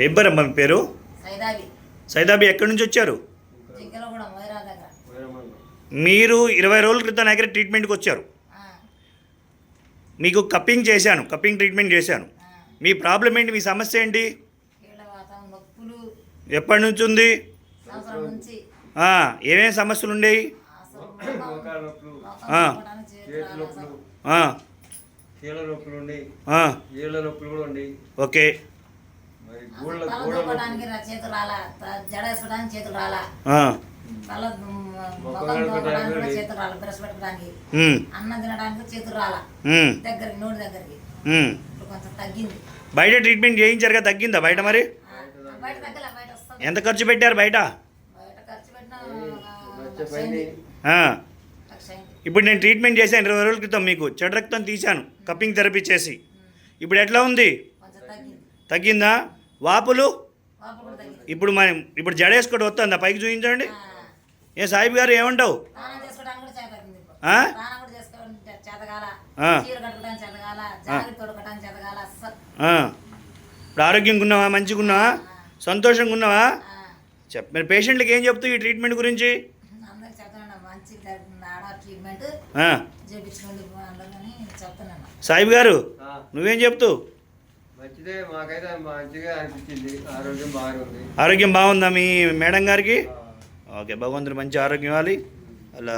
ఏం పేరమ్మా మీ పేరు? సైదాబి. సైదాబి ఎక్కడి నుంచి వచ్చారు? జింకలగూడెం వైరా దగ్గర. మీరు 20 రోజుల క్రితం నా దగ్గర ట్రీట్మెంట్కి వచ్చారు. మీకు కప్పింగ్ చేశాను, కప్పింగ్ ట్రీట్మెంట్ చేశాను. మీ ప్రాబ్లం ఏంటి? మీ సమస్య ఏంటి? కీళ్ళవాతం, నొప్పులు. ఎప్పటి నుంచి ఉంది? సంవత్సరం నుంచి. ఏమేమి సమస్యలు ఉండేవి? ఓకే. చేతులు రాలా, జడ వేసుకోవడానికి చేతులు రాలా, తల చేతులు రాలా, బ్రష్ పెట్టడానికి, అన్నం తినడానికి చేతులు రాలా, దగ్గరికి నోటి దగ్గరికి. ఇప్పుడు కొంచెం తగ్గింది. బయట ట్రీట్మెంట్ చేయించారుగా, తగ్గిందా బయట? మరి బయట తగ్గలే, బయట వస్తుంది. ఎంత ఖర్చు పెట్టారు బయట? బయట ఖర్చు పెట్టిన ఇప్పుడు నేను ట్రీట్మెంట్ చేశాను 20 రోజుల క్రితం, మీకు చెడు రక్తం తీశాను కప్పింగ్ థెరపీ చేసి. ఇప్పుడు ఎట్లా ఉంది? తగ్గిందా? వాపులు ఇప్పుడు జడేసుకోవడం వస్తుందా? పైకి చూపించండి. ఏ సాహిబ్ గారు ఏమంటావు? ఇప్పుడు ఆరోగ్యంగా ఉన్నావా? మంచిగా ఉన్నావా? సంతోషంగా ఉన్నావా? మరి పేషెంట్లకి ఏం చెప్తావు ఈ ట్రీట్మెంట్ గురించి? సాహిబ్ గారు నువ్వేం చెప్తావు? మంచిదే, మాకైతే మంచిగా అనిపించింది. ఆరోగ్యం బాగుంది. ఆరోగ్యం బాగుందా మీ మేడం గారికి? ఓకే, భగవంతుడు మంచి ఆరోగ్యం ఇవ్వాలి అలా.